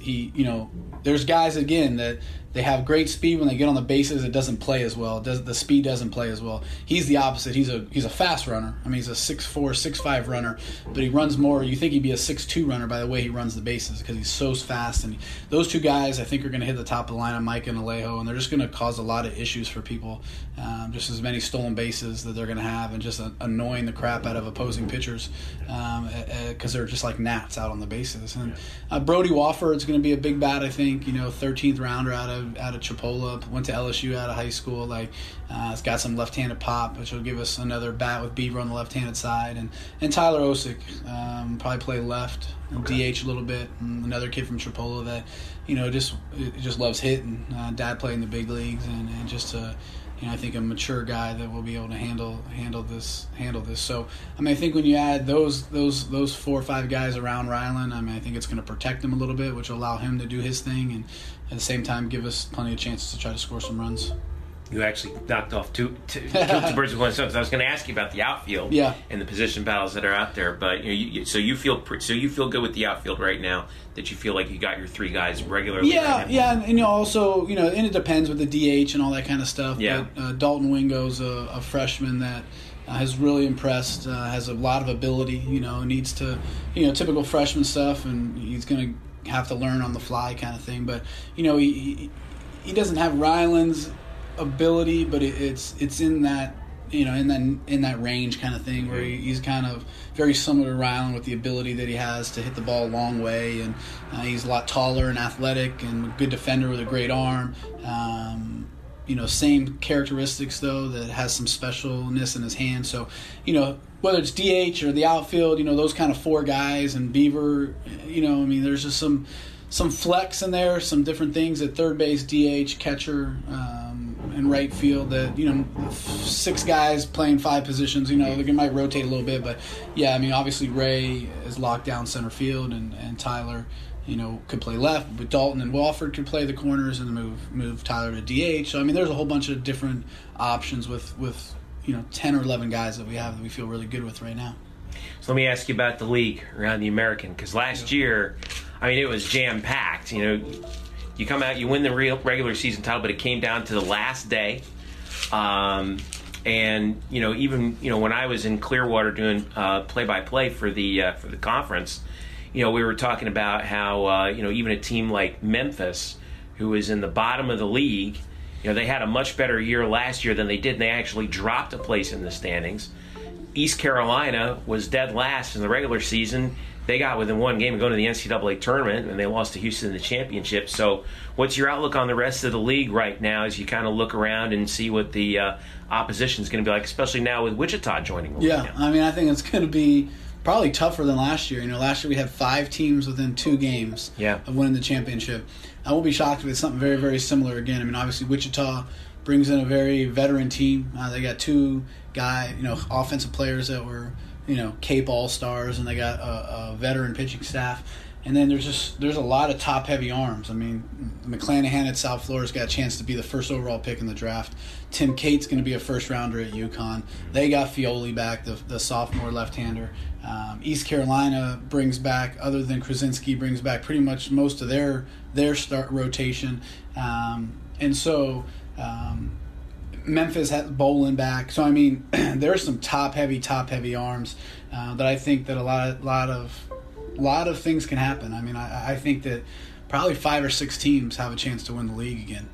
there's guys again that they have great speed. When they get on the bases, it doesn't play as well. The speed doesn't play as well. He's the opposite. He's a fast runner. He's a 6'4", 6'5" runner, but he runs more. You think he'd be a 6'2" runner by the way he runs the bases because he's so fast. And those two guys, I think, are going to hit the top of the lineup, Mike and Alejo, and they're just going to cause a lot of issues for people. Just as many stolen bases that they're going to have, and just annoying the crap out of opposing pitchers because they're just like gnats out on the bases. And Brody Wofford is going to be a big bat, I think. 13th rounder out of Chipola, went to LSU out of high school. It's got some left-handed pop, which will give us another bat with Beaver on the left-handed side. And Tyler Osick, probably play left, and DH a little bit. And another kid from Chipola that, just loves hitting. Dad played in the big leagues, and just I think a mature guy that will be able to handle this. So I mean, I think when you add those 4 or 5 guys around Ryland, I mean, I think it's going to protect him a little bit, which will allow him to do his thing, and at the same time give us plenty of chances to try to score some runs. You actually knocked off two birds with one stone. I was going to ask you about the outfield and the position battles that are out there, but so you feel good with the outfield right now, that you feel like you got your 3 guys regularly. Yeah, and also and it depends with the DH and all that kind of stuff. Yeah. But Dalton Wingo's a freshman that has really impressed. Has a lot of ability. Needs to typical freshman stuff, and he's going to have to learn on the fly kind of thing. But he doesn't have Ryland's ability, but it's in that in that range kind of thing where he's kind of very similar to Ryland with the ability that he has to hit the ball a long way, and he's a lot taller and athletic and a good defender with a great arm. Same characteristics though, that has some specialness in his hand. So whether it's DH or the outfield, those kind of 4 guys, and Beaver, there's just some flex in there, some different things at third base, DH, catcher, and right field that 6 guys playing 5 positions. They might rotate a little bit, but obviously Ray is locked down center field, and Tyler could play left, but Dalton and Walford could play the corners and move Tyler to DH. So there's a whole bunch of different options with 10 or 11 guys that we have that we feel really good with right now. So let me ask you about the league around the American, because last year, it was jam-packed. You come out, you win the regular season title, but it came down to the last day. And even when I was in Clearwater doing play-by-play for the conference, we were talking about how even a team like Memphis, who is in the bottom of the league, they had a much better year last year than they did, and they actually dropped a place in the standings. East Carolina was dead last in the regular season. They got within 1 game of going to the NCAA tournament, and they lost to Houston in the championship. So what's your outlook on the rest of the league right now as you kind of look around and see what the opposition is going to be like, especially now with Wichita joining? Yeah, I think it's going to be probably tougher than last year. Last year we had 5 teams within 2 games of winning the championship. I won't be shocked if it's something very, very similar again. Obviously Wichita brings in a very veteran team. They got 2 offensive players that were Cape All-Stars, and they got a veteran pitching staff. And then there's a lot of top-heavy arms. McClanahan at South Florida's got a chance to be the first overall pick in the draft. Tim Cate's going to be a first-rounder at UConn. They got Fioli back, the sophomore left-hander. East Carolina brings back, other than Krasinski, brings back pretty much most of their start rotation. Memphis has Bolin back. So, there's some top-heavy arms that I think that a lot of things can happen. I think that probably 5 or 6 teams have a chance to win the league again,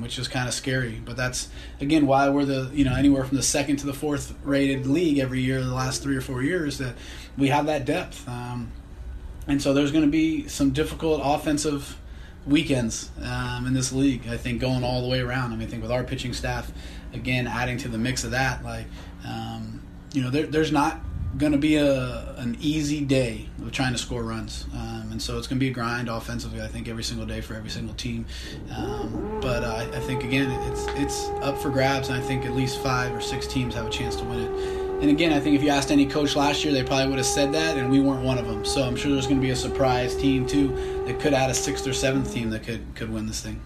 which is kind of scary. But that's, again, why we're the anywhere from the 2nd to the 4th rated league every year the last 3 or 4 years, that we have that depth. And so there's going to be some difficult offensive weekends in this league, I think, going all the way around. I think with our pitching staff, again, adding to the mix of that, there's not going to be an easy day of trying to score runs, and so it's going to be a grind offensively, I think, every single day for every single team. But I think, again, it's up for grabs, and I think at least 5 or 6 teams have a chance to win it. And again, I think if you asked any coach last year, they probably would have said that, and we weren't one of them. So I'm sure there's going to be a surprise team too that could add a 6th or 7th team that could win this thing.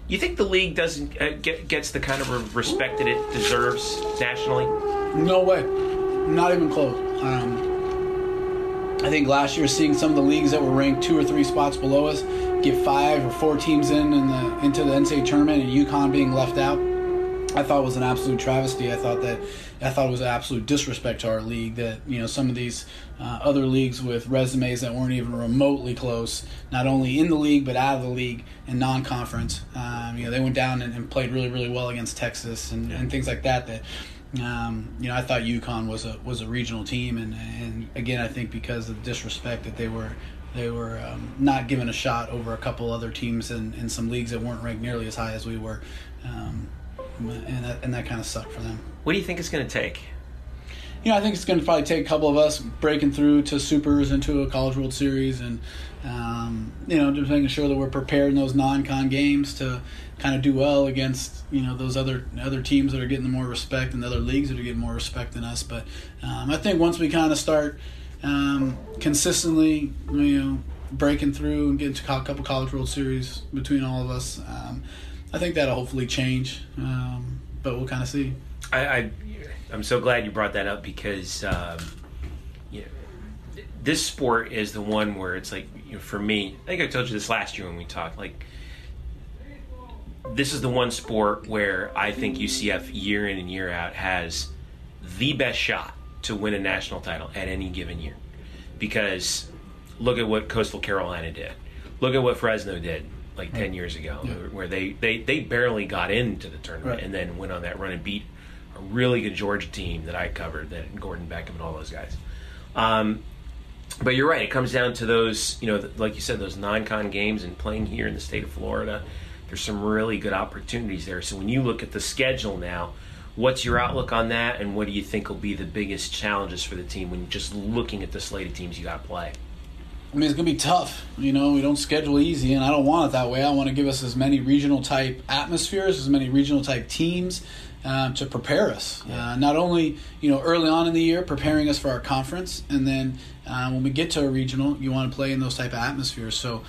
You think the league doesn't gets the kind of respect that it deserves nationally? No way, not even close. I think last year, seeing some of the leagues that were ranked 2 or 3 spots below us get 5 or 4 teams into the NCAA tournament, and UConn being left out, I thought was an absolute travesty. I thought it was an absolute disrespect to our league that some of these other leagues with resumes that weren't even remotely close, not only in the league but out of the league and non-conference, they went down and played really, really well against Texas and things like that. That I thought UConn was a regional team, and again, I think because of the disrespect that they were not given a shot over a couple other teams in some leagues that weren't ranked nearly as high as we were. And that kind of sucked for them. What do you think it's going to take? I think it's going to probably take a couple of us breaking through to Supers and to a College World Series, and just making sure that we're prepared in those non-con games to kind of do well against those other teams that are getting more respect and the other leagues that are getting more respect than us. But I think once we kind of start consistently, breaking through and getting to a couple College World Series between all of us, I think that'll hopefully change. But we'll kind of see. I'm so glad you brought that up because this sport is the one where it's like, for me, I think I told you this last year when we talked, like, this is the one sport where I think UCF year in and year out has the best shot to win a national title at any given year. Because look at what Coastal Carolina did. Look at what Fresno did like 10 years ago, where they barely got into the tournament and then went on that run and beat a really good Georgia team that I covered, that Gordon Beckham and all those guys. But you're right. It comes down to those, like you said, those non-con games and playing here in the state of Florida. There's some really good opportunities there. So when you look at the schedule now, what's your outlook on that, and what do you think will be the biggest challenges for the team when you're just looking at the slate of teams you got to play? I mean, it's going to be tough. We don't schedule easy, and I don't want it that way. I want to give us as many regional-type atmospheres, as many regional-type teams to prepare us. Not only, early on in the year, preparing us for our conference, and then when we get to a regional, you want to play in those type of atmospheres. So,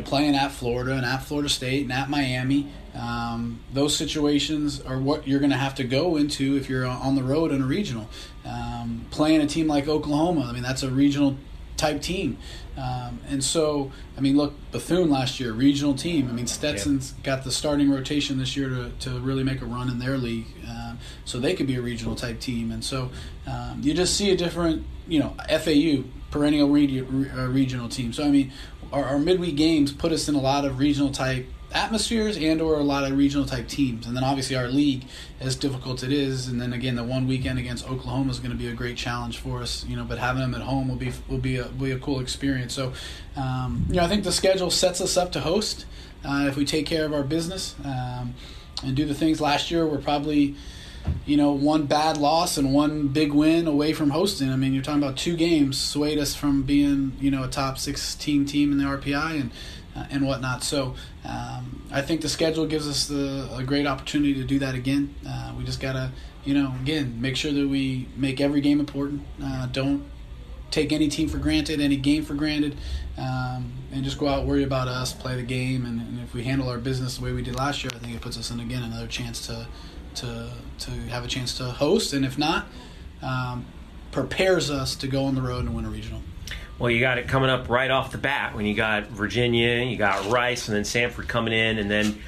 playing at Florida and at Florida State and at Miami, those situations are what you're going to have to go into if you're on the road in a regional. Playing a team like Oklahoma, that's a regional type team. And so, look, Bethune last year, regional team. Stetson's got the starting rotation this year to really make a run in their league. So they could be a regional type team. And so you just see a different, FAU, perennial regional team. So, our midweek games put us in a lot of regional type atmospheres and or a lot of regional type teams. And then obviously our league, as difficult it is, and then again the one weekend against Oklahoma is going to be a great challenge for us, but having them at home will be a cool experience. So I think the schedule sets us up to host if we take care of our business and do the things. Last year we're probably one bad loss and one big win away from hosting. You're talking about 2 games swayed us from being a top 16 team in the RPI and whatnot. So I think the schedule gives us a great opportunity to do that again. We just got to, again, make sure that we make every game important. Don't take any team for granted, any game for granted, and just go out, worry about us, play the game. And if we handle our business the way we did last year, I think it puts us in, again, another chance to have a chance to host. And if not, prepares us to go on the road and win a regional. Well, you got it coming up right off the bat when you got Virginia, you got Rice, and then Sanford coming in, and then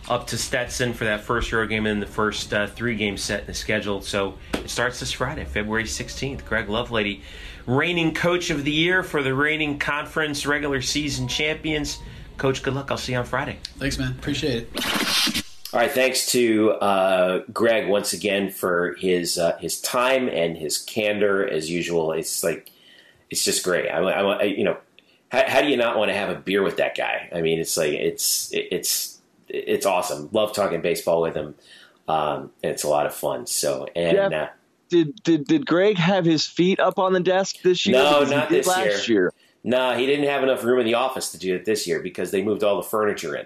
up to Stetson for that first road game, and then the first 3 games set in the schedule. So it starts this Friday, February 16th. Greg Lovelady, reigning Coach of the Year for the reigning conference regular season champions. Coach, good luck. I'll see you on Friday. Thanks, man. Appreciate it. All right, thanks to Greg once again for his time and his candor as usual. It's just great. How do you not want to have a beer with that guy? It's awesome. Love talking baseball with him. And it's a lot of fun. So, and Jeff, did Greg have his feet up on the desk this year? No, not this last year. No, he didn't have enough room in the office to do it this year because they moved all the furniture in.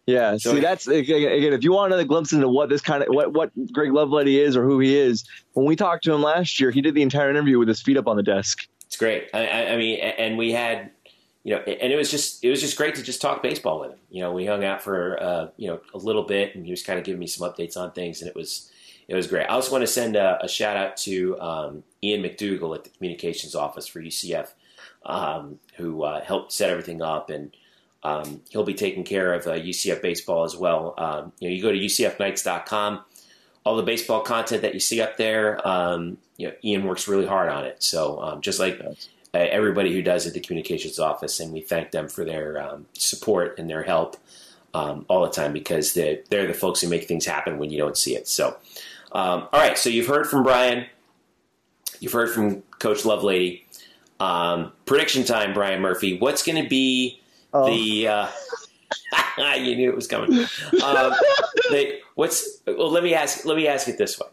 Yeah, So see, that's again. If you want another glimpse into what what Greg Lovelady is or who he is, when we talked to him last year, he did the entire interview with his feet up on the desk. It's great. And we had, and it was just great to just talk baseball with him. We hung out for a little bit, and he was kind of giving me some updates on things, and it was great. I also want to send a shout out to Ian McDougall at the communications office for UCF, who helped set everything up, and he'll be taking care of UCF baseball as well. You go to UCFnights.com, all the baseball content that you see up there, Ian works really hard on it. So just like everybody who does at the communications office, and we thank them for their support and their help all the time, because they're the folks who make things happen when you don't see it. So, all right, so you've heard from Brian. You've heard from Coach Lovelady. Prediction time, Brian Murphy. What's going to be you knew it was coming. Let me ask it this way.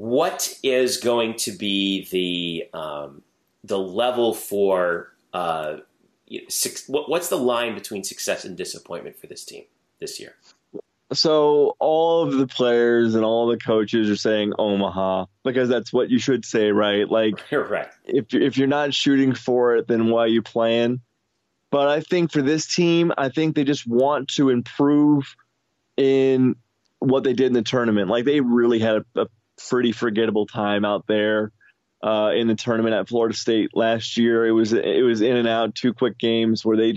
what is going to be the level for what's the line between success and disappointment for this team this year? So all of the players and all the coaches are saying Omaha because that's what you should say, right? Like, right. If you're not shooting for it, then why are you playing? But I think for this team, I think they just want to improve in what they did in the tournament. Like, they really had a pretty forgettable time out there in the tournament at Florida State last year. It was in and out, 2 quick games where they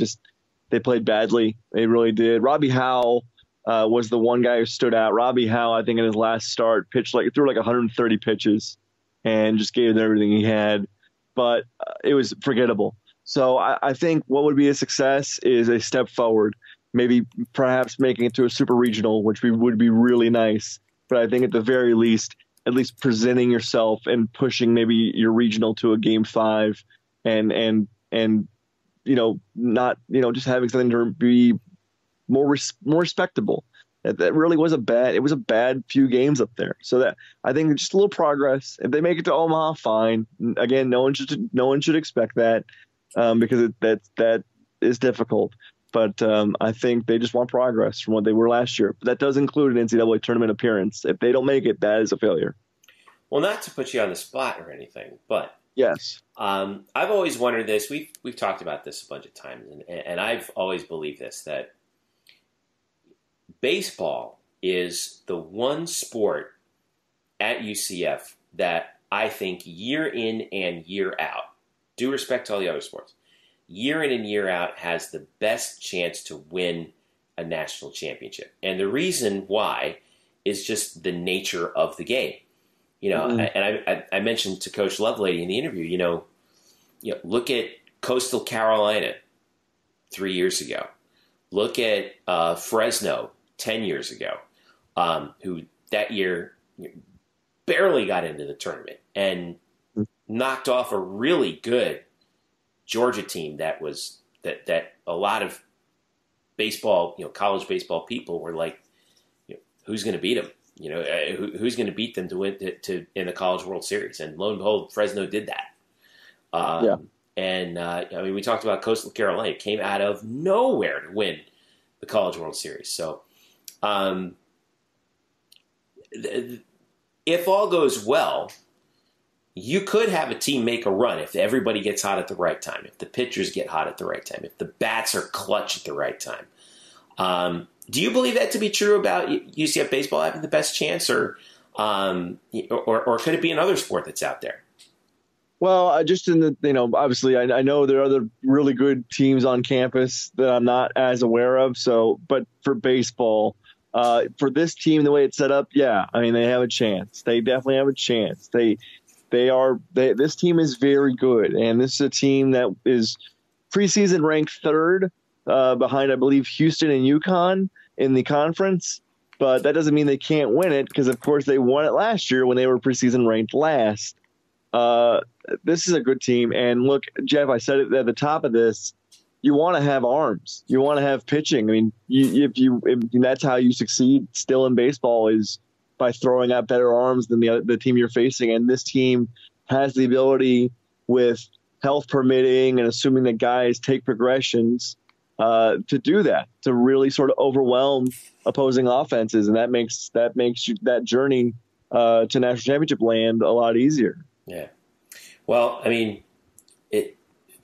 played badly. They really did. Robbie Howe was the one guy who stood out. Robbie Howe, I think in his last start, threw like 130 pitches and just gave them everything he had. But it was forgettable. So I think what would be a success is a step forward, maybe perhaps making it to a super regional, which would be really nice. But I think at the very least, at least presenting yourself and pushing maybe your regional to a game 5 and not, just having something to be more respectable. That really was a bad few games up there. So that I think just a little progress. If they make it to Omaha, fine. Again, no one should expect that because that is difficult. But I think they just want progress from what they were last year. But that does include an NCAA tournament appearance. If they don't make it, that is a failure. Well, not to put you on the spot or anything, but yes, I've always wondered this. We've talked about this a bunch of times, and I've always believed this, that baseball is the one sport at UCF that I think year in and year out, due respect to all the other sports, year in and year out has the best chance to win a national championship. And the reason why is just the nature of the game. And I mentioned to Coach Lovelady in the interview, look at Coastal Carolina 3 years ago. Look at Fresno 10 years ago, who that year barely got into the tournament and knocked off a really good Georgia team that a lot of baseball, college baseball people were like, who's going to beat them? Who's going to beat them to win in the College World Series? And lo and behold, Fresno did that. And we talked about Coastal Carolina. It came out of nowhere to win the College World Series. So, if all goes well, you could have a team make a run if everybody gets hot at the right time, if the pitchers get hot at the right time, if the bats are clutch at the right time. Do you believe that to be true about UCF baseball having the best chance, or could it be another sport that's out there? Well, just in the, obviously I know there are other really good teams on campus that I'm not as aware of. So, but for baseball, for this team, the way it's set up, they have a chance. They definitely have a chance. This team is very good. And this is a team that is preseason ranked 3rd behind, I believe, Houston and UConn in the conference. But that doesn't mean they can't win it because, of course, they won it last year when they were preseason ranked last. This is a good team. And look, Jeff, I said it at the top of this, you want to have arms. You want to have pitching. I mean, if that's how you succeed still in baseball is by throwing out better arms than the team you're facing. And this team has the ability, with health permitting and assuming that guys take progressions, to do that, to really sort of overwhelm opposing offenses. And that makes that journey to national championship land a lot easier. Yeah. Well, the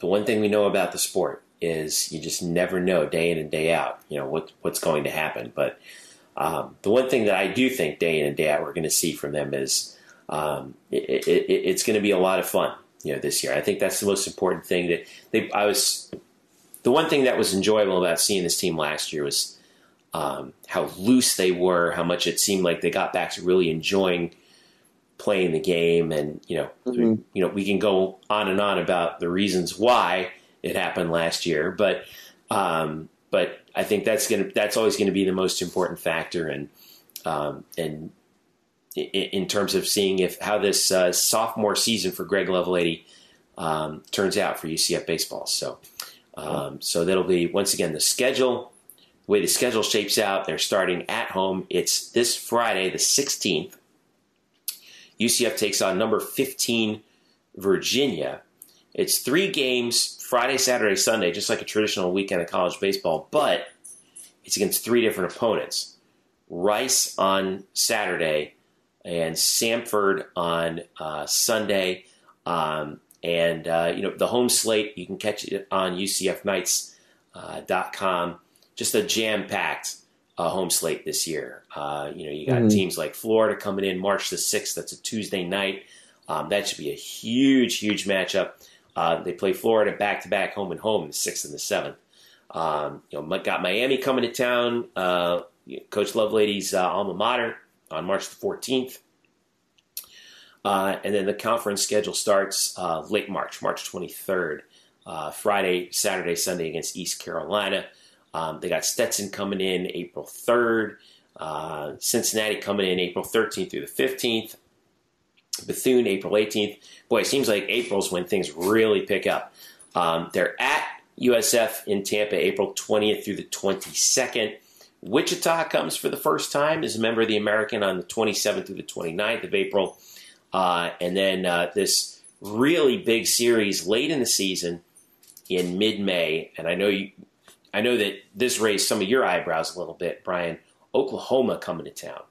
one thing we know about the sport is you just never know day in and day out, what's going to happen. But the one thing that I do think day in and day out we're going to see from them is it's going to be a lot of fun, this year. I think that's the most important thing the one thing that was enjoyable about seeing this team last year was how loose they were, how much it seemed like they got back to really enjoying playing the game. And, we can go on and on about the reasons why it happened last year, but I think that's always going to be the most important factor. And in terms of seeing how this sophomore season for Greg Lovelady turns out for UCF baseball. So that'll be, once again, the way the schedule shapes out. They're starting at home. It's this Friday, the 16th. UCF takes on number 15 Virginia. It's 3 games, Friday, Saturday, Sunday, just like a traditional weekend of college baseball, but it's against 3 different opponents. Rice on Saturday and Samford on Sunday. The home slate, you can catch it on UCFnights.com. Just a jam-packed home slate this year. You got teams like Florida coming in March the 6th. That's a Tuesday night. That should be a huge, huge matchup. They play Florida back-to-back home and home, the 6th and the 7th. Got Miami coming to town. Coach Lovelady's alma mater on March the 14th. And then the conference schedule starts late March 23rd. Friday, Saturday, Sunday against East Carolina. They got Stetson coming in April 3rd. Cincinnati coming in April 13th through the 15th. Bethune, April 18th. Boy, it seems like April's when things really pick up. They're at USF in Tampa, April 20th through the 22nd. Wichita comes for the first time as a member of the American on the 27th through the 29th of April. And then this really big series late in the season in mid-May. And I know that this raised some of your eyebrows a little bit, Brian. Oklahoma coming to town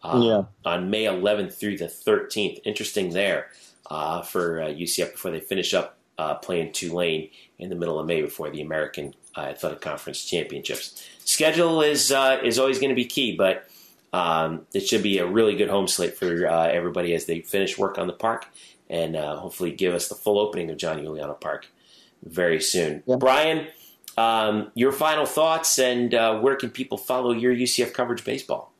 on May 11th through the 13th. Interesting there for UCF before they finish up playing Tulane in the middle of May before the American Athletic Conference Championships. Schedule is always going to be key, but it should be a really good home slate for everybody as they finish work on the park and hopefully give us the full opening of John Euliano Park very soon. Yeah. Brian, your final thoughts and where can people follow your UCF coverage baseball?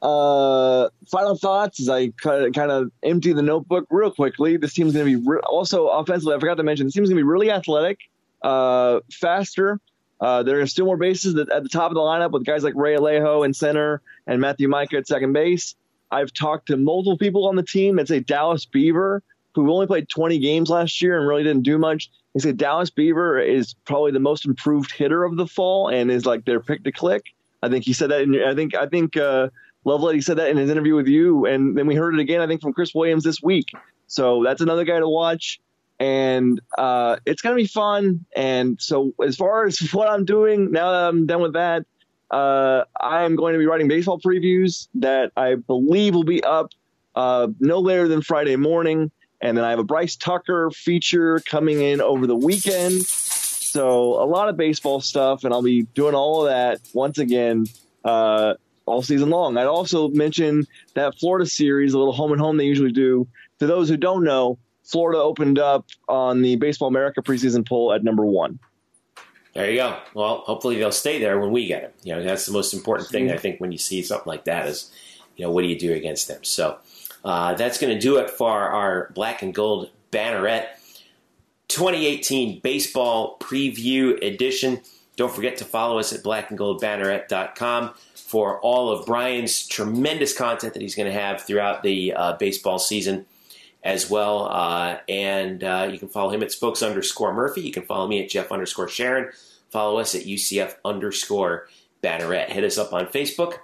Final thoughts as I kind of empty the notebook real quickly. This team's going to be also offensively. I forgot to mention this team's going to be really athletic, faster. There are still more bases at the top of the lineup with guys like Ray Alejo in center and Matthew Micah at second base. I've talked to multiple people on the team. It's a Dallas Beaver who only played 20 games last year and really didn't do much. They say Dallas Beaver is probably the most improved hitter of the fall and is like their pick to click. I think he said that. I think Lovelady said that in his interview with you, and then we heard it again, I think, from Chris Williams this week. So that's another guy to watch, and it's going to be fun. And so as far as what I'm doing, now that I'm done with that, I'm going to be writing baseball previews that I believe will be up no later than Friday morning. And then I have a Bryce Tucker feature coming in over the weekend. So a lot of baseball stuff, and I'll be doing all of that once again all season long. I'd also mention that Florida series, a little home and home they usually do. To those who don't know, Florida opened up on the Baseball America preseason poll at number 1. There you go. Well, hopefully they'll stay there when we get them. That's the most important thing, I think, when you see something like that is, what do you do against them? So that's going to do it for our Black and Gold Banneret 2018 Baseball Preview Edition. Don't forget to follow us at blackandgoldbanneret.com for all of Brian's tremendous content that he's going to have throughout the baseball season as well. And you can follow him at spokes_Murphy. You can follow me at Jeff_Sharon. Follow us at UCF_Banneret. Hit us up on Facebook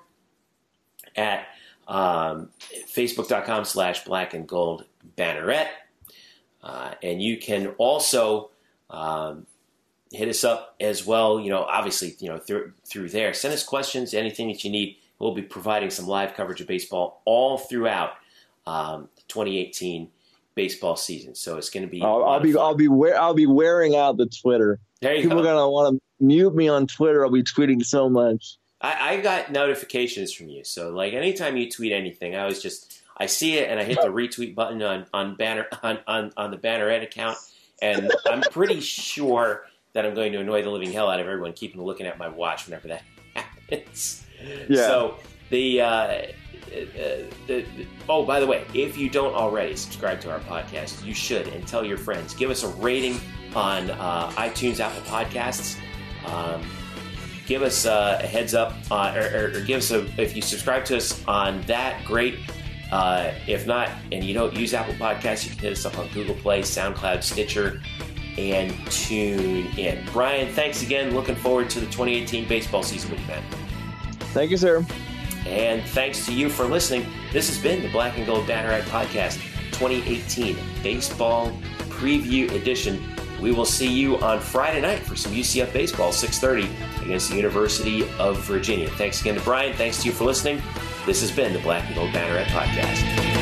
at facebook.com/blackandgoldbanneret. And you can also hit us up as well, obviously, through there. Send us questions, anything that you need. We'll be providing some live coverage of baseball all throughout the 2018 baseball season. So it's going to be. I'll be wearing out the Twitter. People are going to want to mute me on Twitter. I'll be tweeting so much. I got notifications from you, so like anytime you tweet anything, I see it and I hit the retweet button on the Banneret account, and I'm pretty sure that I'm going to annoy the living hell out of everyone keeping looking at my watch whenever that happens. Yeah. So oh, by the way, if you don't already subscribe to our podcast, you should, and tell your friends. Give us a rating on iTunes, Apple Podcasts. Give us a heads up, or give us if you subscribe to us on that, great. If not, and you don't use Apple Podcasts, you can hit us up on Google Play, SoundCloud, Stitcher, and tune in. Brian, thanks again. Looking forward to the 2018 baseball season with you, man. Thank you, sir. And thanks to you for listening. This has been the Black and Gold Banneret Podcast 2018 Baseball Preview Edition. We will see you on Friday night for some UCF baseball, 6:30 against the University of Virginia. Thanks again to Brian. Thanks to you for listening. This has been the Black and Gold Banneret Podcast.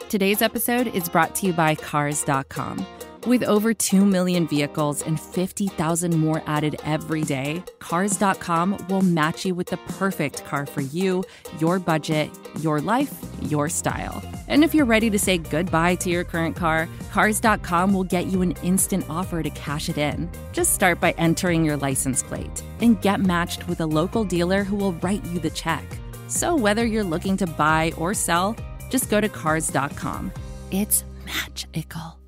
Today's episode is brought to you by Cars.com. With over 2 million vehicles and 50,000 more added every day, Cars.com will match you with the perfect car for you, your budget, your life, your style. And if you're ready to say goodbye to your current car, Cars.com will get you an instant offer to cash it in. Just start by entering your license plate and get matched with a local dealer who will write you the check. So whether you're looking to buy or sell, just go to Cars.com. It's magical.